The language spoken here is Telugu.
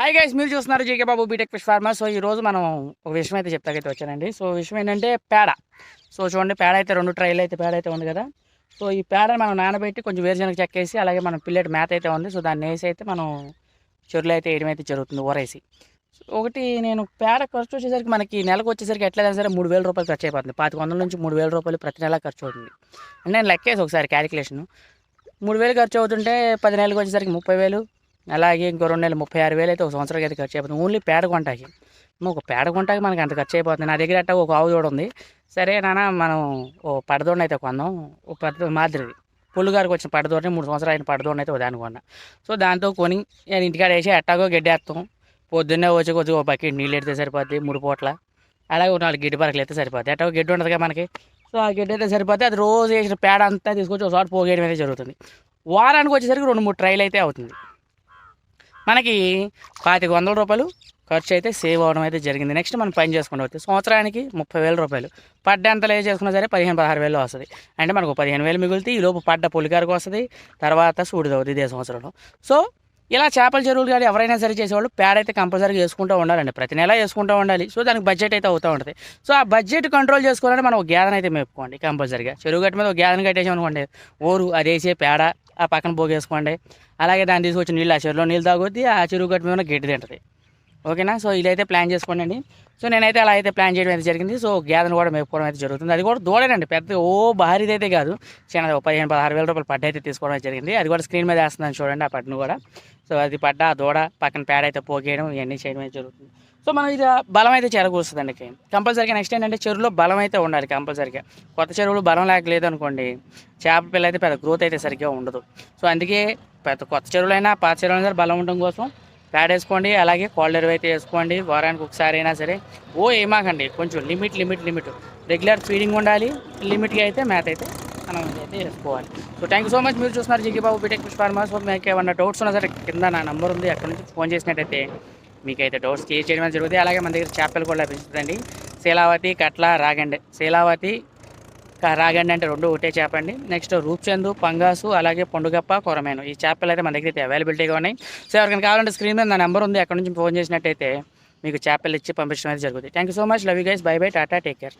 హాయ్ గైస్, మీరు చూస్తున్నారు జీకే బాబు బీటెక్ ఫిష్ ఫార్మర్. సో ఈ రోజు మనం ఒక విషయం అయితే చెప్తాకైతే వచ్చానండి. సో విషయం ఏంటంటే పేడ. సో చూడండి, పేడ అయితే 2 ట్రైలు అయితే పేడ అయితే ఉంది కదా. సో ఈ పేడని మనం నానబెట్టి కొంచెం వేరుశనగ చెక్కేసి అలాగే మనం పిల్లెట్ మేత అయితే ఉంది. సో దాన్ని వేసి అయితే మనం చెరువులు అయితే వేయడం అయితే జరుగుతుంది ఊరేసి. ఒకటి నేను పేడ ఖర్చు వచ్చేసరికి మనకి నెలకు వచ్చేసరికి ఎట్లయినా సరే 3,000 రూపాయలు ఖర్చు అయిపోతుంది. 2,500 నుంచి 3,000 రూపాయలు ప్రతి నెల ఖర్చు అవుతుంది. అంటే నేను లెక్కేసి ఒకసారి క్యాలిక్యులేషన్ 3,000 ఖర్చు అవుతుంటే 10 నెలలకు వచ్చేసరికి 30,000, అలాగే ఇంకో 2 నెలలు 36,000 అయితే ఒక సంవత్సరానికి అయితే ఖర్చు అయిపోతుంది. ఓన్లీ పేడ కొంటాకి. ఒక పేడ కొంటాకి మనకి అంత ఖర్చు అయిపోతుంది. నా దగ్గర అట్ట ఒక ఆవు దూడ ఉంది. సరే నాన్న, మనం ఓ పడదోడిని అయితే కొందాం. ఓ పెద్ద మాదిరిది పుల్లుగారికి వచ్చిన పడదోడిని 3 సంవత్సరాలు అయిన పడదోడిని అయితే దాన్ని కొన్నా. సో దాంతో కొని నేను ఇంటికాడ వేసి ఎట్టాగో గడ్డేస్తాం. పొద్దున్నే వచ్చి కొద్దిగా ఒక బకెట్ నీళ్ళు ఎడితే సరిపోద్ది 3 పూట్ల. అలాగే ఒక 4 గిడ్డి పరకలు అయితే సరిపోద్ది. ఎట్టాగో గడ్డి ఉండదుగా మనకి. సో ఆ గడ్డి అయితే సరిపోతే అది రోజు వేసిన పేడ అంతా తీసుకొచ్చి ఒక చోట పోగేయడం అయితే జరుగుతుంది. వారానికి వచ్చేసరికి 2-3 ట్రైలు అయితే అవుతుంది. మనకి 2,500 రూపాయలు ఖర్చు అయితే సేవ్ అవ్వడం అయితే జరిగింది. నెక్స్ట్ మనం పని చేసుకుంటూ వస్తే సంవత్సరానికి 30,000 రూపాయలు పడ్డంతలో ఏ చేసుకున్నా సరే 15,000-16,000 వస్తుంది. అంటే మనకు 15,000 మిగులుతాయి. ఈ లోపు పడ్డ పులికారికి వస్తుంది, తర్వాత సూడిదవుతుంది ఇదే సంవత్సరంలో. సో ఇలా చేపల చెరువులు కానీ ఎవరైనా సరే చేసేవాళ్ళు పేడ అయితే కంపల్సరీగా వేసుకుంటూ ఉండాలండి. ప్రతి నెల వేసుకుంటూ ఉండాలి. సో దానికి బడ్జెట్ అయితే అవుతూ ఉంటుంది. సో ఆ బడ్జెట్ కంట్రోల్ చేసుకోవాలంటే మనం ఒక గేదెను అయితే మేపుకోండి కంపల్సరీగా. చెరువు గట్టు మీద ఒక గేదెను కట్టేసామనుకోండి, ఓరు అది వేసే పేడ ఆ పక్కన పోగేసుకోండి. అలాగే దాన్ని తీసుకొచ్చి నీళ్ళు ఆ చెరువులో నీళ్ళు తాగొద్ది, ఆ చెరువు గట్టు మీద గడ్డి తింటుంది. ఓకేనా? సో ఇదైతే ప్లాన్ చేసుకోండి అండి. సో నేనైతే అలా అయితే ప్లాన్ చేయడం అయితే జరిగింది. సో గేదెను కూడా మేపుకోవడం అయితే జరుగుతుంది. అది కూడా దూడేనండి, పెద్ద భారీది అయితే కాదు, చిన్నది 15,000-16,000 రూపాయలు పడ్డ అయితే తీసుకోవడం అయితే జరిగింది. అది కూడా స్క్రీన్ మీద వేస్తున్నాను చూడండి ఆ పడ్డను కూడా. సో అది పడ్డ ఆ దూడ పక్కన పేడ అయితే పోగేయడం ఇవన్నీ చేయడం అయితే జరుగుతుంది. సో మనం ఇది బలం అయితే చెరగూస్తుందండి కంపల్సరీగా. నెక్స్ట్ ఏంటంటే చెరువులో బలం అయితే ఉండాలి కంపల్సరీగా. కొత్త చెరువులు బలం లేకలేదు అనుకోండి, చేప పిల్ల అయితే పెద్ద గ్రోత్ అయితే సరిగ్గా ఉండదు. సో అందుకే పెద్ద కొత్త చెరువులైనా పాత చెరువులైనా సరే బలం ఉండడం కోసం పేడ వేసుకోండి, అలాగే కోళ్ళ ఎరువు అయితే వేసుకోండి. వారానికి ఒకసారి అయినా సరే ఏమాకండి, కొంచెం లిమిట్ రెగ్యులర్ ఫీడింగ్ ఉండాలి. లిమిట్గా అయితే మేత అయితే మనం అయితే వేసుకోవాలి. So thank you so much. మీరు చూస్తున్నారు జీకే బాబు బీటెక్ ఫిష్ ఫార్మర్. సో మీకు ఏమన్నా డౌట్స్ ఉన్నా సరే కింద నా నెంబర్ ఉంది, అక్కడ నుంచి ఫోన్ చేసినట్టయితే మీకైతే డౌట్స్ క్లియర్ చేయడం జరుగుతుంది. అలాగే మన దగ్గర చేపలు కూడా లభిస్తుందండి. శీలావతి, కట్ల, రాగండి. శీలావతి రాగండి అంటే 2 ఒకటే చేపండి. నెక్స్ట్ రూప్చందు, పంగాసు, అలాగే పొండుగప్ప, కొరమేను ఈ చేపలు అయితే మన దగ్గర అయితే అవైలబిలిటీగా ఉన్నాయి. సో ఎవరికైనా కావాలంటే స్క్రీన్ మీద నా నెంబర్ ఉంది, అక్కడ నుంచి ఫోన్ చేసినట్టయితే మీకు చేపలు ఇచ్చి పంపించడం అయితే జరుగుతుంది. Thank you so much. Love you guys. By by, Tata, take care.